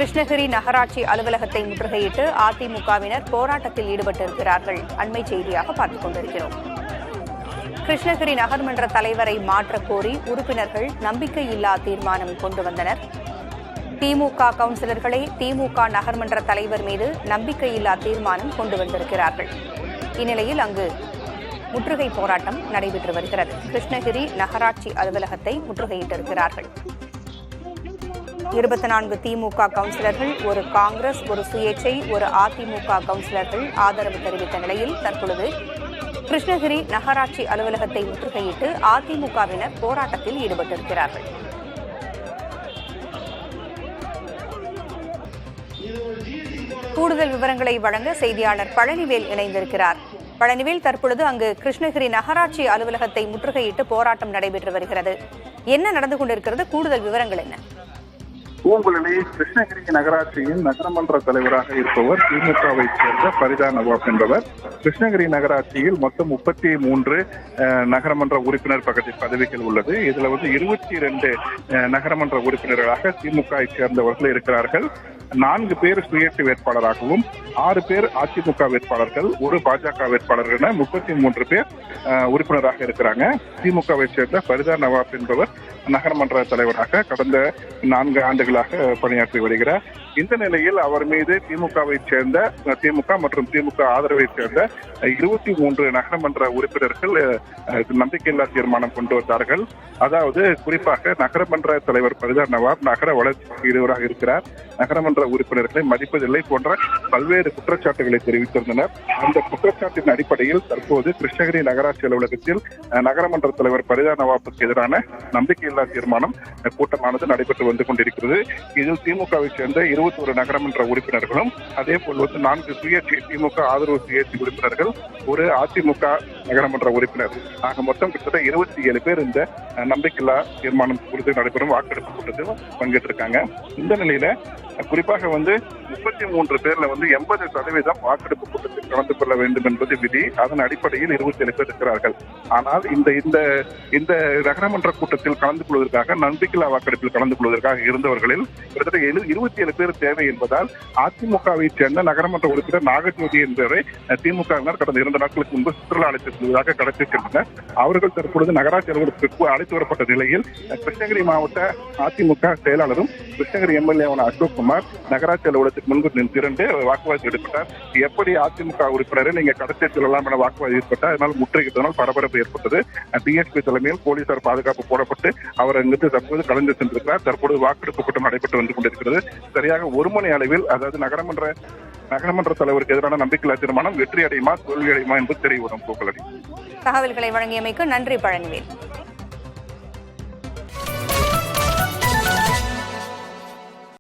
கிருஷ்ணகிரி நகராட்சி அலுவலகத்தை முற்றுகையிட்டு அதிமுகவினர் போராட்டத்தில் ஈடுபட்டிருக்கிறார்கள். அண்மை செய்தியாக பார்த்துக் கொண்டிருக்கிறோம். கிருஷ்ணகிரி நகர்மன்ற தலைவரை மாற்றக் கோரி உறுப்பினர்கள் நம்பிக்கையில்லா தீர்மானம் கொண்டு வந்தனர். திமுக கவுன்சிலர்களை திமுக நகர்மன்ற தலைவர் மீது நம்பிக்கையில்லா தீர்மானம் கொண்டு வந்திருக்கிறார்கள். இந்நிலையில் அங்கு முற்றுகை போராட்டம் நடைபெற்று வருகிறது. கிருஷ்ணகிரி நகராட்சி அலுவலகத்தை முற்றுகையிட்டிருக்கிறார்கள். 24 திமுக கவுன்சிலர்கள், ஒரு காங்கிரஸ், ஒரு சுயேட்சை, ஒரு அதிமுக கவுன்சிலர்கள் ஆதரவு தெரிவித்த நிலையில் தற்பொழுது கிருஷ்ணகிரி நகராட்சி அலுவலகத்தை முற்றுகையிட்டு அதிமுகவினர் போராட்டத்தில் ஈடுபட்டிருக்கிறார்கள். கூடுதல் விவரங்களை வழங்க செய்தியாளர் பழனிவேல் இணைந்திருக்கிறார். பழனிவேல், தற்பொழுது அங்கு கிருஷ்ணகிரி நகராட்சி அலுவலகத்தை முற்றுகையிட்டு போராட்டம் நடைபெற்று வருகிறது. என்ன நடந்து கொண்டிருக்கிறது? கூடுதல் விவரங்கள் என்ன? பூங்குழலி கிருஷ்ணகிரி நகராட்சியின் நகரமன்ற தலைவராக இருப்பவர் திமுகவை சேர்ந்த பரிதா நவாப் என்பவர். கிருஷ்ணகிரி நகராட்சியில் மொத்தம் 33 நகரமன்ற உறுப்பினர் பதவிகள் உள்ளது. இதுல 22 நகரமன்ற உறுப்பினர்களாக திமுகவை சேர்ந்தவர்கள் இருக்கிறார்கள். 4 பேர் சுயேட்சை வேட்பாளராகவும் 6 பேர் அதிமுக வேட்பாளர்கள், ஒரு பாஜக வேட்பாளர் என 33 பேர் உறுப்பினராக இருக்கிறாங்க. திமுகவை சேர்ந்த பரிதா நவாப் என்பவர் நகரமன்ற தலைவராக கடந்த 4 ஆண்டுகளாக பணியாற்றி வருகிறார். இந்த நிலையில் அவர் மீது திமுகவை சேர்ந்த திமுக மற்றும் திமுக ஆதரவை சேர்ந்த 23 நகரமன்ற உறுப்பினர்கள் நம்பிக்கையில்லா தீர்மானம் கொண்டு வந்தார்கள். அதாவது குறிப்பாக நகரமன்ற தலைவர் பரிதா நவாப் நகர வளர்ச்சிக்கு இடையூறாக இருக்கிறார், நகரமன்ற உறுப்பினர்களை மதிப்பதில்லை போன்ற பல்வேறு குற்றச்சாட்டுகளை தெரிவித்திருந்தனர். அந்த குற்றச்சாட்டின் அடிப்படையில் தற்போது கிருஷ்ணகிரி நகராட்சி அலுவலகத்தில் நகரமன்ற தலைவர் பரிதா நவாப்புக்கு எதிரான நம்பிக்கையில்லா தீர்மானம் கூட்டமானது நடைபெற்று வந்து கொண்டிருக்கிறது. இதில் திமுகவை சேர்ந்த 21 நகரமன்ற உறுப்பினர்களும், அதே போல் 4 சுயேட்சை திமுக ஆதரவு சுயேட்சை உறுப்பினர்கள், ஒரு அதிமுக நகரமன்ற உறுப்பினர் ஆக மொத்தம் கிட்டத்தட்ட 27 பேர் இந்த நம்பிக்கையில்லா தீர்மானம் குறித்து நடைபெறும் வாக்கெடுப்பு கூட்டத்தில் பங்கேற்றிருக்காங்க. இந்த நிலையில குறிப்பாக 33 பேர்ல 80% வாக்கெடுப்பு கூட்டத்தில் கலந்து கொள்ள வேண்டும் என்பது விதி. அதன் அடிப்படையில் 27 பேர் இருக்கிறார்கள். ஆனால் இந்த நகரமன்ற கூட்டத்தில் கலந்து கொள்வதற்காக நம்பிக்கையில்லா வாக்கெடுப்பில் கலந்து கொள்வதற்காக இருந்தவர்களில் கிட்டத்தட்ட 27 பேர் தேவை என்பதால் அதிமுகவை சேர்ந்த நகரமன்ற உறுப்பினர் நாகஜோதி என்பவரை திமுகவினர் கடந்த 2 நாட்களுக்கு முன்பு சுற்றுலா அழைத்து செல்வதாக கடத்தி சென்றனர். அவர்கள் தற்பொழுது நகராட்சி அலுவலகத்திற்கு அழைத்து வரப்பட்ட நிலையில் கிருஷ்ணகிரி மாவட்ட அதிமுக செயலாளரும் கிருஷ்ணகிரி எம்எல்ஏவான அசோக் குமார் நகராட்சி அலுவலகத்துக்கு முன்பு திரண்டு வாக்குவாதம் ஈடுபட்டார். எப்படி அதிமுக உறுப்பினரை நீங்க கடத்தி செல்லலாம் என வாக்குவாதம் ஏற்பட்டார். அதனால் முற்றுகையிட்டதனால் பரபரப்பு ஏற்பட்டது. டிஎஸ்பி தலைமையில் போலீசார் பாதுகாப்பு போடப்பட்டு அவர் அங்கிருந்து தற்போது கலந்து சென்றிருக்கிறார். தற்போது வாக்கெடுப்பு கூட்டம் நடைபெற்று வந்து கொண்டிருக்கிறது. சரியாக 1 மணி அளவில், அதாவது நகரமன்ற தலைவருக்கு எதிரான நம்பிக்கையில்லா தீர்மானம் வெற்றி அடையுமா தோல்வி அடையுமா என்பது தெரிய வரும். தகவல்களை வழங்கியமைக்கு நன்றி பழனிவேல்.